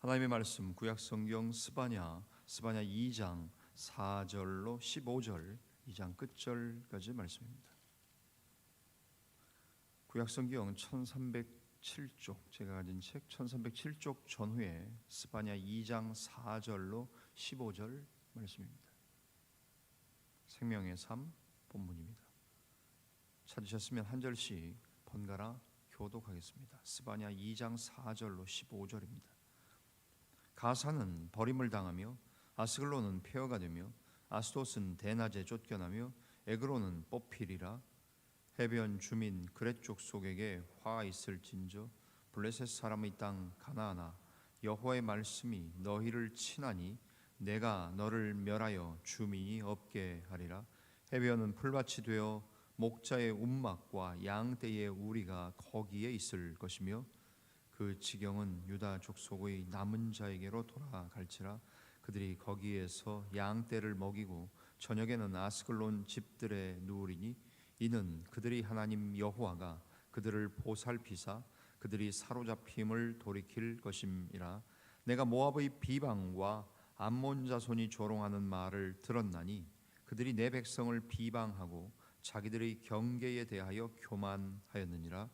하나님의 말씀 구약성경 스바냐 2장 4절로 15절 2장 끝절까지 말씀입니다. 구약성경 1307쪽, 제가 가진 책 1307쪽 전후에 스바냐 2장 4절로 15절 말씀입니다. 생명의 삶 본문입니다. 찾으셨으면 한 절씩 번갈아 교독하겠습니다. 스바냐 2장 4절로 15절입니다. 가사는 버림을 당하며 아스글론은 폐허가 되며 아스돗은 대낮에 쫓겨나며 에그론은 뽑히리라. 해변 주민 그렛 족속에게 화 있을진저 블레셋 사람의 땅 가나안아, 여호와의 말씀이 너희를 치나니 내가 너를 멸하여 주민이 없게 하리라. 해변은 풀밭이 되어 목자의 움막과 양떼의 우리가 거기에 있을 것이며 그 지경은 유다 족속의 남은 자에게로 돌아갈지라. 그들이 거기에서 양떼를 먹이고 저녁에는 아스글론 집들에 누우리니 이는 그들이 하나님 여호와가 그들을 보살피사 그들이 사로잡힘을 돌이킬 것임이라. 내가 모압의 비방과 암몬 자손이 조롱하는 말을 들었나니 그들이 내 백성을 비방하고 자기들의 경계에 대하여 교만하였느니라.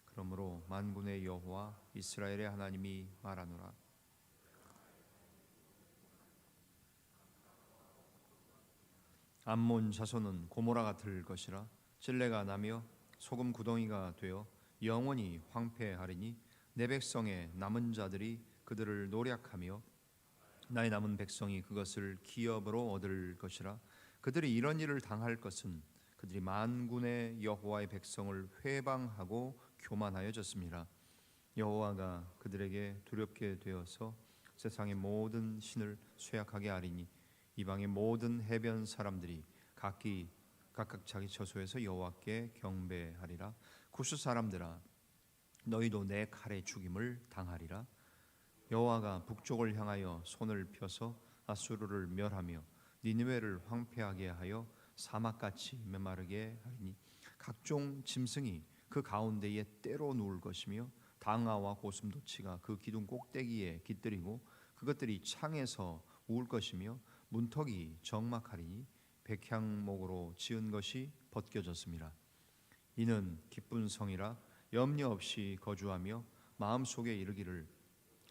그러므로 만군의 여호와 이스라엘의 하나님이 말하노라. 암몬 자손은 고모라 같을 것이라. 찔레가 나며 소금 구덩이가 되어 영원히 황폐하리니 내 백성의 남은 자들이 그들을 노략하며 나의 남은 백성이 그것을 기업으로 얻을 것이라. 그들이 이런 일을 당할 것은 그들이 만군의 여호와의 백성을 회방하고 교만하여졌습니다. 여호와가 그들에게 두렵게 되어서 세상의 모든 신을 쇠약하게 하리니 이방의 모든 해변 사람들이 각각 자기 처소에서 여호와께 경배하리라. 구스 사람들아, 너희도 내 칼에 죽임을 당하리라. 여호와가 북쪽을 향하여 손을 펴서 아수르를 멸하며 니느웨를 황폐하게 하여 사막같이 메마르게 하리니 각종 짐승이 그 가운데에 때로 누울 것이며 당아와 고슴도치가 그 기둥 꼭대기에 깃들이고 그것들이 창에서 우을 것이며 문턱이 적막하리니 백향목으로 지은 것이 벗겨졌습니다. 이는 기쁜 성이라 염려 없이 거주하며 마음속에 이르기를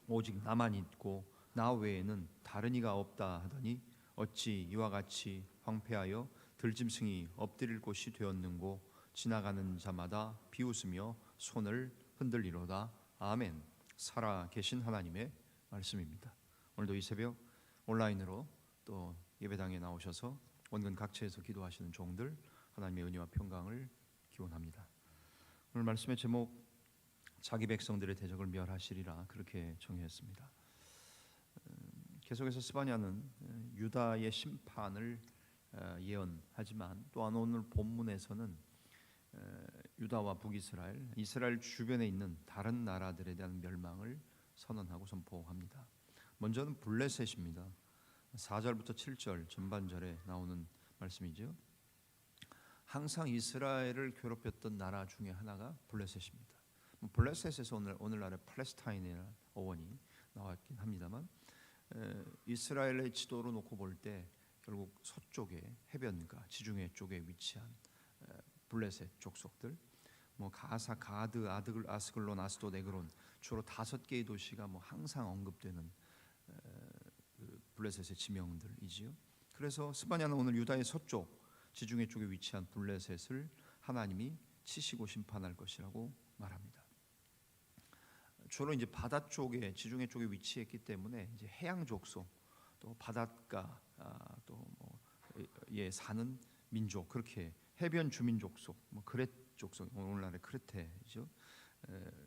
오직 나만 있고 나 외에는 다른 이가 없다 하더니 어찌 이와 같이 황폐하여 들짐승이 엎드릴 곳이 되었는고. 지나가는 자마다 비웃으며 손을 흔들리로다. 아멘. 살아 계신 하나님의 말씀입니다. 오늘도 이 새벽 온라인으로 또 예배당에 나오셔서 원근 각처에서 기도하시는 종들 하나님의 은혜와 평강을 기원합니다. 오늘 말씀의 제목 자기 백성들의 대적을 멸하시리라 그렇게 정했습니다. 계속해서 스바냐는 유다의 심판을 예언하지만 또한 오늘 본문에서는 유다와 북이스라엘, 이스라엘 주변에 있는 다른 나라들에 대한 멸망을 선언하고 선포합니다. 먼저는 블레셋입니다. 4절부터 7절 전반절에 나오는 말씀이죠. 항상 이스라엘을 괴롭혔던 나라 중에 하나가 블레셋입니다. 블레셋에서 오늘날의 팔레스타인이라는 어원이 나왔긴 합니다만 이스라엘의 지도로 놓고 볼 때 결국 서쪽에 해변가 지중해 쪽에 위치한 블레셋 족속들, 가사, 가드, 아스글론, 아스돗, 에그론 주로 5개의 도시가 항상 언급되는 블레셋의 지명들이지요. 그래서 스바냐는 오늘 유다의 서쪽 지중해 쪽에 위치한 블레셋을 하나님이 치시고 심판할 것이라고 말합니다. 주로 이제 바다 쪽에 지중해 쪽에 위치했기 때문에 이제 해양 족속 또 바닷가 또 사는 민족, 그렇게 해변 주민 족속, 그렛 족속, 오늘날의 크레테죠.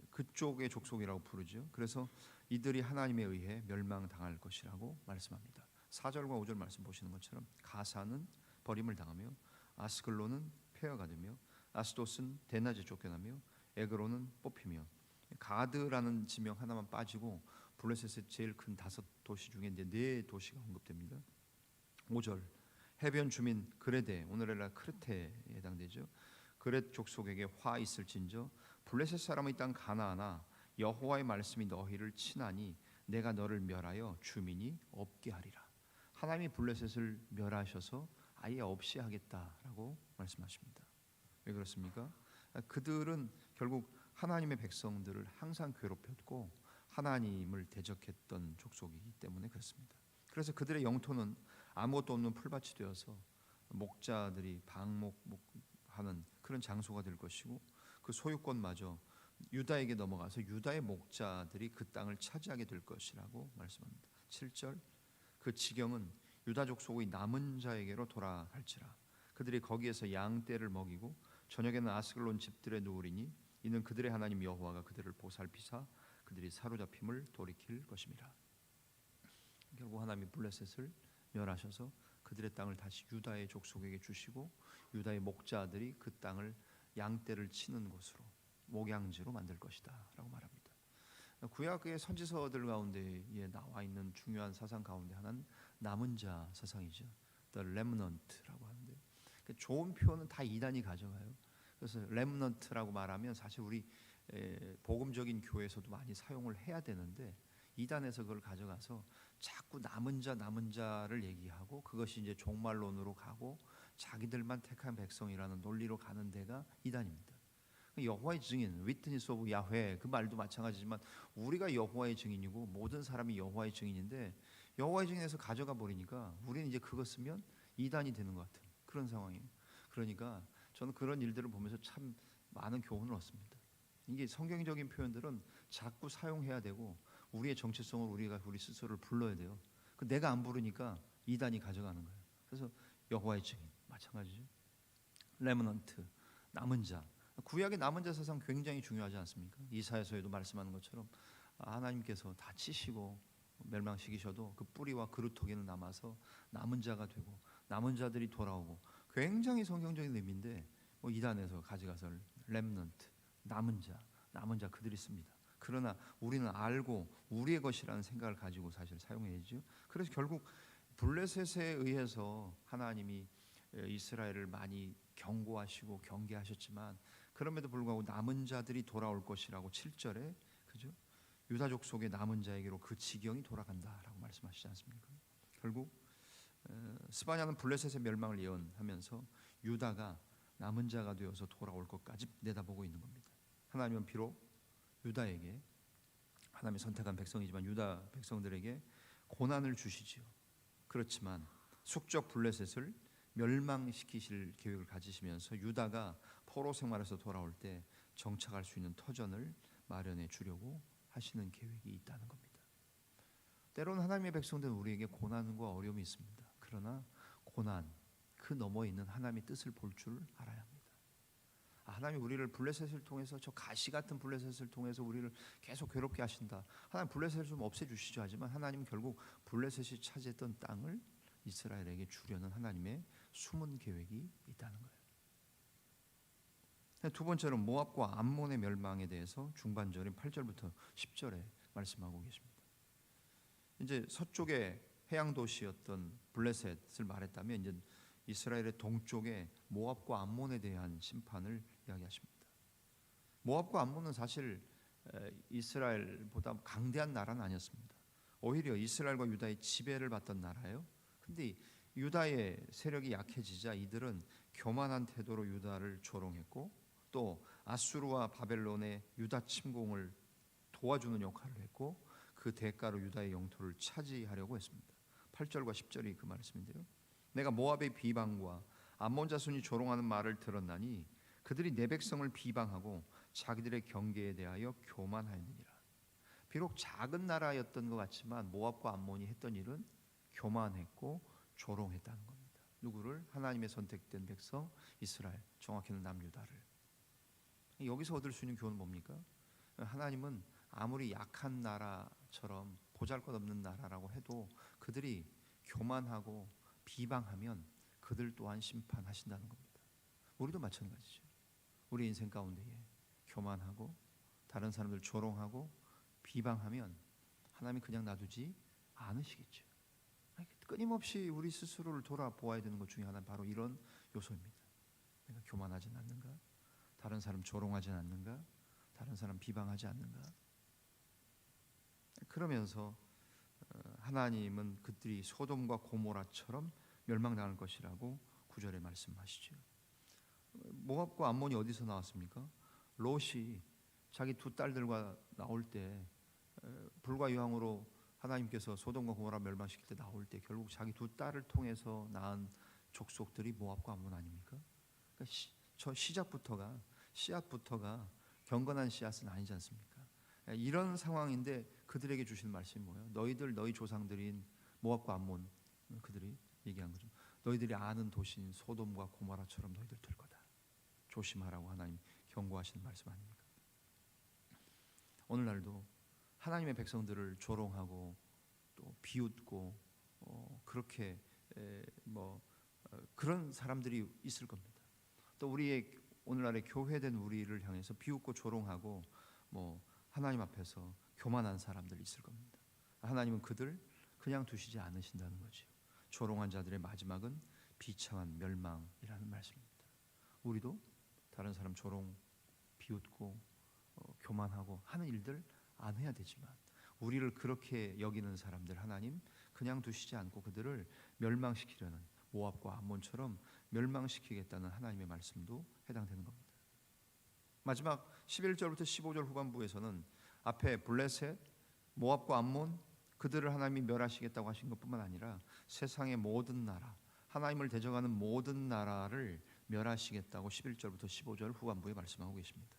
그쪽의 족속이라고 부르죠. 그래서 이들이 하나님에 의해 멸망당할 것이라고 말씀합니다. 4절과 5절 말씀 보시는 것처럼 가사는 버림을 당하며 아스글론은 폐허가 되며 아스돗은 대낮에 쫓겨나며 에그론은 뽑히며 가드라는 지명 하나만 빠지고 블레셋의 제일 큰 5도시 중에 이제 4도시가 언급됩니다. 5절 해변 주민 그레데, 오늘날 크레테에 해당되죠. 그렛 족속에게 화 있을진저 블레셋 사람의 땅 가나안아, 여호와의 말씀이 너희를 치나니 내가 너를 멸하여 주민이 없게 하리라. 하나님이 블레셋을 멸하셔서 아예 없이 하겠다라고 말씀하십니다. 왜 그렇습니까? 그들은 결국 하나님의 백성들을 항상 괴롭혔고 하나님을 대적했던 족속이기 때문에 그렇습니다. 그래서 그들의 영토는 아무것도 없는 풀밭이 되어서 목자들이 방목하는 그런 장소가 될 것이고, 그 소유권마저 유다에게 넘어가서 유다의 목자들이 그 땅을 차지하게 될 것이라고 말씀합니다. 7절, 그 지경은 유다 족속의 남은 자에게로 돌아갈지라. 그들이 거기에서 양떼를 먹이고 저녁에는 아스글론 집들에 누우리니 이는 그들의 하나님 여호와가 그들을 보살피사 그들이 사로잡힘을 돌이킬 것임이라. 결국 하나님이 블레셋을 멸하셔서 그들의 땅을 다시 유다의 족속에게 주시고 유다의 목자들이 그 땅을 양떼를 치는 곳으로, 목양지로 만들 것이다 라고 말합니다. 구약의 선지서들 가운데에 나와 있는 중요한 사상 가운데 하나는 남은 자 사상이죠. The remnant라고 하는데, 좋은 표현은 다 이단이 가져가요. 그래서 remnant라고 말하면 사실 우리 복음적인 교회에서도 많이 사용을 해야 되는데, 이단에서 그걸 가져가서 자꾸 남은 자를 얘기하고 그것이 이제 종말론으로 가고 자기들만 택한 백성이라는 논리로 가는 데가 이단입니다. 여호와의 증인, 위트니스 오브 야훼, 그 말도 마찬가지지만 우리가 여호와의 증인이고 모든 사람이 여호와의 증인인데 여호와의 증인에서 가져가 버리니까 우리는 이제 그거 쓰면 이단이 되는 것 같은 그런 상황이에요. 그러니까 저는 그런 일들을 보면서 참 많은 교훈을 얻습니다. 이게 성경적인 표현들은 자꾸 사용해야 되고 우리의 정체성을 우리가 우리 스스로를 불러야 돼요. 내가 안 부르니까 이단이 가져가는 거예요. 그래서 여호와의 증인 마찬가지죠. 레머넌트, 남은 자. 구약의 남은 자 사상 굉장히 중요하지 않습니까? 이사야서에도 말씀하는 것처럼 하나님께서 다 치시고 멸망시키셔도 그 뿌리와 그루터기는 남아서 남은 자가 되고 남은 자들이 돌아오고, 굉장히 성경적인 의미인데 이단에서 가져가서 렘넌트, 남은 자 그들이 씁니다. 그러나 우리는 알고 우리의 것이라는 생각을 가지고 사실 사용해야죠. 그래서 결국 블레셋에 의해서 하나님이 이스라엘을 많이 경고하시고 경계하셨지만 그럼에도 불구하고 남은 자들이 돌아올 것이라고 7절에 그죠? 유다족 속의 남은 자에게로 그 지경이 돌아간다라고 말씀하시지 않습니까? 결국 스바냐는 블레셋의 멸망을 예언하면서 유다가 남은 자가 되어서 돌아올 것까지 내다보고 있는 겁니다. 하나님은 비록 유다에게, 하나님이 선택한 백성이지만 유다 백성들에게 고난을 주시지요. 그렇지만 숙적 블레셋을 멸망시키실 계획을 가지시면서 유다가 포로 생활에서 돌아올 때 정착할 수 있는 터전을 마련해 주려고 하시는 계획이 있다는 겁니다. 때로는 하나님의 백성들은 우리에게 고난과 어려움이 있습니다. 그러나 고난 그 너머에 있는 하나님의 뜻을 볼 줄 알아야 합니다. 하나님이 우리를 블레셋을 통해서, 저 가시 같은 블레셋을 통해서 우리를 계속 괴롭게 하신다. 하나님 블레셋을 좀 없애주시죠. 하지만 하나님은 결국 블레셋이 차지했던 땅을 이스라엘에게 주려는 하나님의 숨은 계획이 있다는 거예요. 두 번째로 모압과 암몬의 멸망에 대해서 중반절인 8절부터 10절에 말씀하고 계십니다. 이제 서쪽의 해양 도시였던 블레셋을 말했다면 이제 이스라엘의 동쪽에 모압과 암몬에 대한 심판을 이야기하십니다. 모압과 암몬은 사실 이스라엘보다 강대한 나라는 아니었습니다. 오히려 이스라엘과 유다의 지배를 받던 나라예요. 근데 유다의 세력이 약해지자 이들은 교만한 태도로 유다를 조롱했고 또 아수르와 바벨론의 유다 침공을 도와주는 역할을 했고 그 대가로 유다의 영토를 차지하려고 했습니다. 8절과 10절이 그 말씀인데요. 내가 모압의 비방과 암몬 자손이 조롱하는 말을 들었나니 그들이 내 백성을 비방하고 자기들의 경계에 대하여 교만하였느니라. 비록 작은 나라였던 것 같지만 모압과 암몬이 했던 일은 교만했고 조롱했다는 겁니다. 누구를? 하나님의 선택된 백성 이스라엘, 정확히는 남유다를. 여기서 얻을 수 있는 교훈은 뭡니까? 하나님은 아무리 약한 나라처럼 보잘것없는 나라라고 해도 그들이 교만하고 비방하면 그들 또한 심판하신다는 겁니다. 우리도 마찬가지죠. 우리 인생 가운데에 교만하고 다른 사람들 조롱하고 비방하면 하나님이 그냥 놔두지 않으시겠죠. 끊임없이 우리 스스로를 돌아보아야 되는 것 중에 하나는 바로 이런 요소입니다. 내가 교만하지 않는가? 다른 사람 조롱하지 않는가? 다른 사람 비방하지 않는가? 그러면서 하나님은 그들이 소돔과 고모라처럼 멸망당할 것이라고 9절에 말씀하시죠. 모압과 암몬이 어디서 나왔습니까? 롯이 자기 두 딸들과 나올 때 불과 유황으로 하나님께서 소돔과 고모라 멸망시킬 때 나올 때 결국 자기 두 딸을 통해서 낳은 족속들이 모압과 암몬 아닙니까? 그러니까 저 시작부터가 씨앗부터가 경건한 씨앗은 아니지 않습니까? 이런 상황인데 그들에게 주신 말씀이 뭐예요? 너희 조상들인 모압과 암몬, 그들이 얘기한 거죠. 너희들이 아는 도시인 소돔과 고모라처럼 너희들 될 거다. 조심하라고 하나님 경고하시는 말씀 아닙니까? 오늘날도 하나님의 백성들을 조롱하고 또 비웃고 그렇게 그런 사람들이 있을 겁니다. 또 우리의 오늘날의 교회된 우리를 향해서 비웃고 조롱하고 하나님 앞에서 교만한 사람들 있을 겁니다. 하나님은 그들 그냥 두시지 않으신다는 거죠. 조롱한 자들의 마지막은 비참한 멸망이라는 말씀입니다. 우리도 다른 사람 조롱, 비웃고 교만하고 하는 일들 안 해야 되지만 우리를 그렇게 여기는 사람들 하나님 그냥 두시지 않고 그들을 멸망시키려는 모압과 암몬처럼 멸망시키겠다는 하나님의 말씀도 해당되는 겁니다. 마지막 11절부터 15절 후반부에서는 앞에 블레셋, 모압과 암몬 그들을 하나님이 멸하시겠다고 하신 것뿐만 아니라 세상의 모든 나라, 하나님을 대적하는 모든 나라를 멸하시겠다고 11절부터 15절 후반부에 말씀하고 계십니다.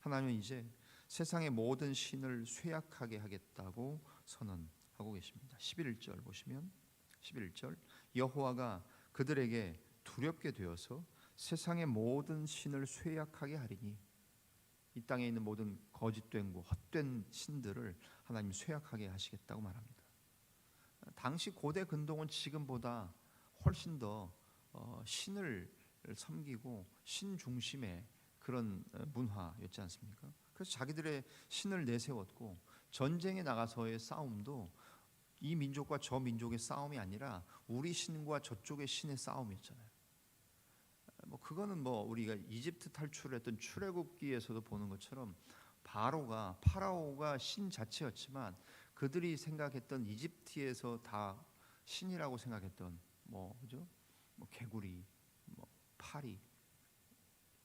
하나님은 이제 세상의 모든 신을 쇠약하게 하겠다고 선언하고 계십니다. 11절 보시면 11절 여호와가 그들에게 두렵게 되어서 세상의 모든 신을 쇠약하게 하리니 이 땅에 있는 모든 거짓된 헛된 신들을 하나님 쇠약하게 하시겠다고 말합니다. 당시 고대 근동은 지금보다 훨씬 더 신을 섬기고 신 중심의 그런 문화였지 않습니까? 그래서 자기들의 신을 내세웠고 전쟁에 나가서의 싸움도 이 민족과 저 민족의 싸움이 아니라 우리 신과 저쪽의 신의 싸움이었잖아요. 그거는 우리가 이집트 탈출했던 출애굽기에서도 보는 것처럼 파라오가 신 자체였지만 그들이 생각했던 이집트에서 다 신이라고 생각했던 그죠? 개구리, 파리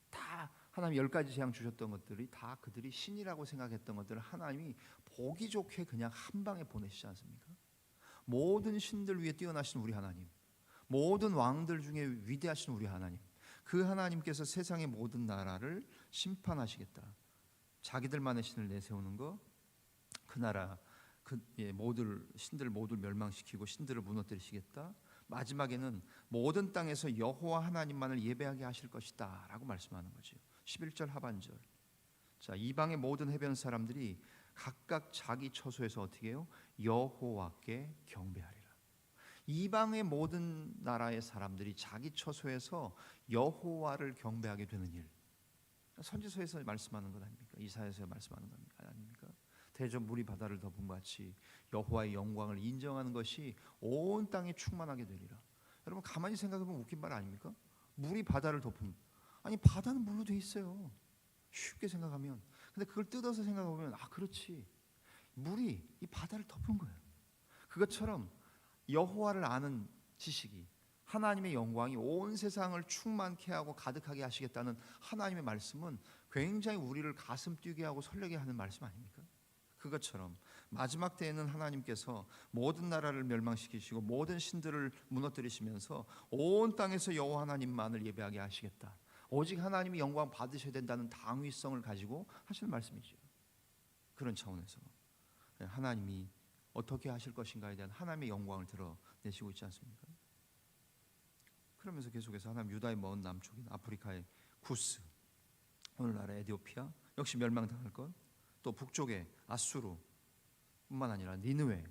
다 하나님 10가지 재앙 주셨던 것들이 다 그들이 신이라고 생각했던 것들을 하나님이 보기 좋게 그냥 한 방에 보내시지 않습니까? 모든 신들 위에 뛰어나신 우리 하나님, 모든 왕들 중에 위대하신 우리 하나님, 그 하나님께서 세상의 모든 나라를 심판하시겠다. 자기들만의 신을 내세우는 거, 그 나라 모든 신들 모두 멸망시키고 신들을 무너뜨리시겠다. 마지막에는 모든 땅에서 여호와 하나님만을 예배하게 하실 것이다 라고 말씀하는 거죠. 11절 하반절. 자, 이방의 모든 해변 사람들이 각각 자기 처소에서 어떻게 해요? 여호와께 경배하리라. 이방의 모든 나라의 사람들이 자기 처소에서 여호와를 경배하게 되는 일. 선지서에서 말씀하는 것 아닙니까? 이사야에서 말씀하는 것 아닙니까? 대저 물이 바다를 덮은 것 같이 여호와의 영광을 인정하는 것이 온 땅에 충만하게 되리라. 여러분 가만히 생각해보면 웃긴 말 아닙니까? 물이 바다를 덮은, 아니 바다는 물로 돼 있어요. 쉽게 생각하면. 근데 그걸 뜯어서 생각해보면 그렇지, 물이 이 바다를 덮은 거예요. 그것처럼 여호와를 아는 지식이, 하나님의 영광이 온 세상을 충만케 하고 가득하게 하시겠다는 하나님의 말씀은 굉장히 우리를 가슴 뛰게 하고 설레게 하는 말씀 아닙니까? 그것처럼 마지막 때에는 하나님께서 모든 나라를 멸망시키시고 모든 신들을 무너뜨리시면서 온 땅에서 여호와 하나님만을 예배하게 하시겠다. 오직 하나님이 영광 받으셔야 된다는 당위성을 가지고 하시는 말씀이죠. 그런 차원에서 하나님이 어떻게 하실 것인가에 대한 하나님의 영광을 드러내시고 있지 않습니까? 그러면서 계속해서 하나님 유다의 먼 남쪽인 아프리카의 구스, 오늘날의 에티오피아 역시 멸망당할 것, 또 북쪽의 아수르 뿐만 아니라 니느웨,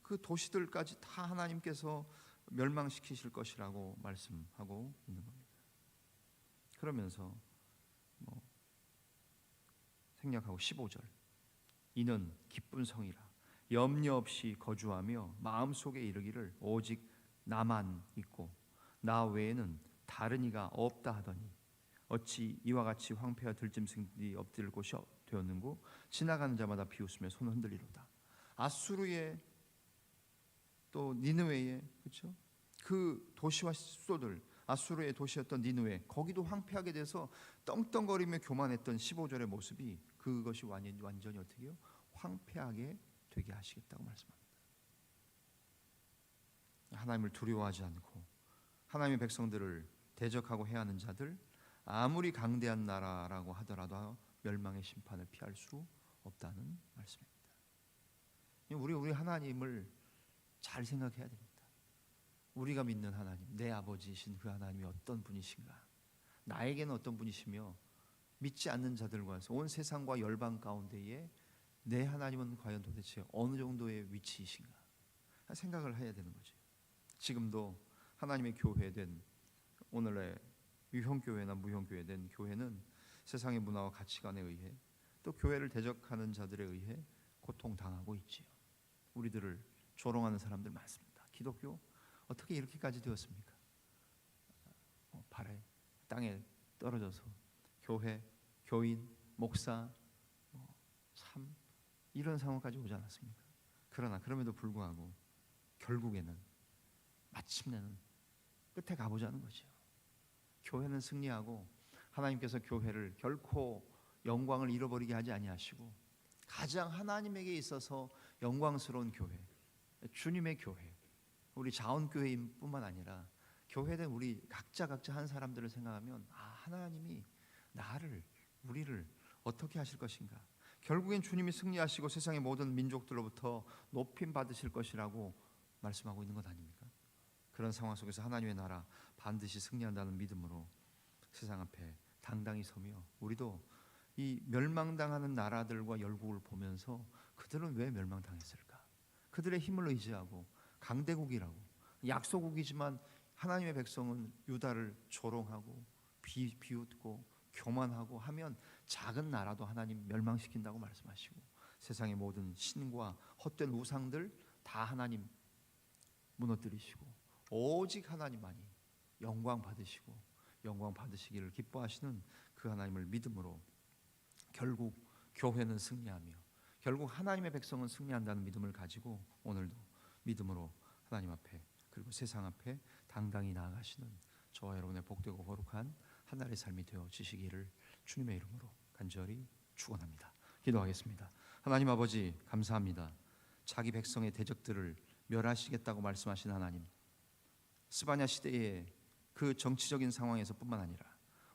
그 도시들까지 다 하나님께서 멸망시키실 것이라고 말씀하고 있는 겁니다. 그러면서 생략하고 15절, 이는 기쁜 성이라 염려 없이 거주하며 마음속에 이르기를 오직 나만 있고 나 외에는 다른 이가 없다 하더니 어찌 이와 같이 황폐와 들짐승들이 엎드릴 곳이 되었는고 지나가는 자마다 비웃으며 손을 흔들리로다. 아수르의 또 니느웨의 그렇죠? 그 도시와 수도들, 아수르의 도시였던 니느웨, 거기도 황폐하게 돼서 떵떵거리며 교만했던 15절의 모습이 그것이 완전히 어떻게요? 황폐하게 되게 하시겠다고 말씀합니다. 하나님을 두려워하지 않고 하나님의 백성들을 대적하고 해하는 자들, 아무리 강대한 나라라고 하더라도 멸망의 심판을 피할 수 없다는 말씀입니다. 우리 하나님을 잘 생각해야 됩니다. 우리가 믿는 하나님, 내 아버지이신 그 하나님이 어떤 분이신가, 나에게는 어떤 분이시며 믿지 않는 자들과 온 세상과 열방 가운데에 내 하나님은 과연 도대체 어느 정도의 위치이신가 생각을 해야 되는 거죠. 지금도 하나님의 교회된 오늘의 유형교회나 무형교회된 교회는 세상의 문화와 가치관에 의해 또 교회를 대적하는 자들에 의해 고통당하고 있지요. 우리들을 조롱하는 사람들 많습니다. 기독교 어떻게 이렇게까지 되었습니까? 발에 땅에 떨어져서 교회, 교인, 목사 참 이런 상황까지 오지 않았습니까? 그러나 그럼에도 불구하고 결국에는 마침내는 끝에 가보자는 거죠. 교회는 승리하고 하나님께서 교회를 결코 영광을 잃어버리게 하지 아니하시고 가장 하나님에게 있어서 영광스러운 교회, 주님의 교회, 우리 자원교회인 뿐만 아니라 교회된 우리 각자 한 사람들을 생각하면 하나님이 우리를 어떻게 하실 것인가, 결국엔 주님이 승리하시고 세상의 모든 민족들로부터 높임 받으실 것이라고 말씀하고 있는 것 아닙니까? 그런 상황 속에서 하나님의 나라 반드시 승리한다는 믿음으로 세상 앞에 당당히 서며 우리도 이 멸망당하는 나라들과 열국을 보면서 그들은 왜 멸망당했을까? 그들의 힘을 의지하고 강대국이라고 약소국이지만 하나님의 백성은 유다를 조롱하고 비웃고 교만하고 하면 작은 나라도 하나님 멸망시킨다고 말씀하시고 세상의 모든 신과 헛된 우상들 다 하나님 무너뜨리시고 오직 하나님만이 영광 받으시고 영광 받으시기를 기뻐하시는 그 하나님을 믿음으로 결국 교회는 승리하며 결국 하나님의 백성은 승리한다는 믿음을 가지고 오늘도 믿음으로 하나님 앞에 그리고 세상 앞에 당당히 나아가시는 저와 여러분의 복되고 거룩한 하나님의 삶이 되어지시기를 주님의 이름으로 간절히 축원합니다. 기도하겠습니다. 하나님 아버지 감사합니다. 자기 백성의 대적들을 멸하시겠다고 말씀하신 하나님, 스바냐 시대의 그 정치적인 상황에서 뿐만 아니라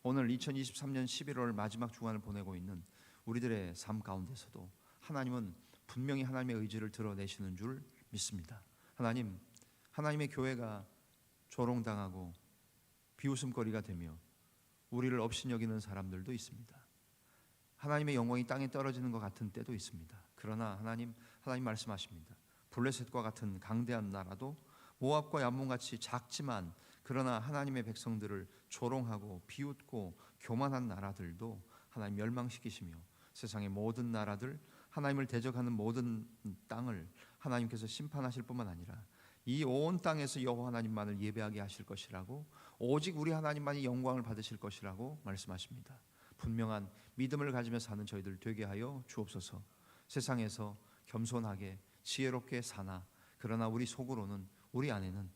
오늘 2023년 11월 마지막 주간을 보내고 있는 우리들의 삶 가운데서도 하나님은 분명히 하나님의 의지를 드러내시는 줄 믿습니다. 하나님, 하나님의 교회가 조롱당하고 비웃음거리가 되며 우리를 업신여기는 사람들도 있습니다. 하나님의 영광이 땅에 떨어지는 것 같은 때도 있습니다. 그러나 하나님 말씀하십니다. 블레셋과 같은 강대한 나라도 모압과 얌몬같이 작지만 그러나 하나님의 백성들을 조롱하고 비웃고 교만한 나라들도 하나님 멸망시키시며 세상의 모든 나라들, 하나님을 대적하는 모든 땅을 하나님께서 심판하실 뿐만 아니라 이 온 땅에서 여호와 하나님만을 예배하게 하실 것이라고, 오직 우리 하나님만이 영광을 받으실 것이라고 말씀하십니다. 분명한 믿음을 가지며 사는 저희들 되게 하여 주옵소서. 세상에서 겸손하게 지혜롭게 사나 그러나 우리 속으로는, 우리 안에는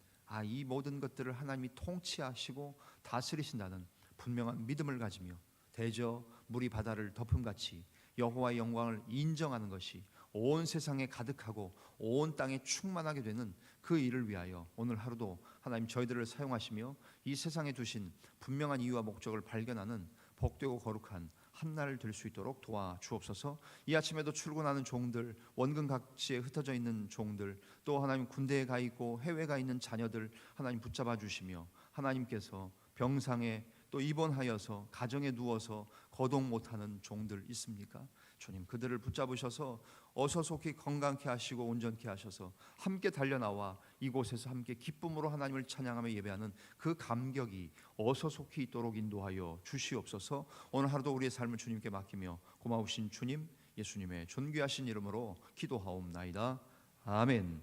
이 모든 것들을 하나님이 통치하시고 다스리신다는 분명한 믿음을 가지며 대저 물이 바다를 덮음같이 여호와의 영광을 인정하는 것이 온 세상에 가득하고 온 땅에 충만하게 되는 그 일을 위하여 오늘 하루도 하나님 저희들을 사용하시며 이 세상에 두신 분명한 이유와 목적을 발견하는 복되고 거룩한 한날 될 수 있도록 도와주옵소서. 이 아침에도 출근하는 종들, 원근 각지에 흩어져 있는 종들, 또 하나님 군대에 가 있고 해외에 가 있는 자녀들 하나님 붙잡아 주시며 하나님께서 병상에 또 입원하여서 가정에 누워서 거동 못하는 종들 있습니까? 주님, 그들을 붙잡으셔서 어서 속히 건강케 하시고 온전케 하셔서 함께 달려나와 이곳에서 함께 기쁨으로 하나님을 찬양하며 예배하는 그 감격이 어서 속히 있도록 인도하여 주시옵소서. 오늘 하루도 우리의 삶을 주님께 맡기며 고마우신 주님, 예수님의 존귀하신 이름으로 기도하옵나이다. 아멘.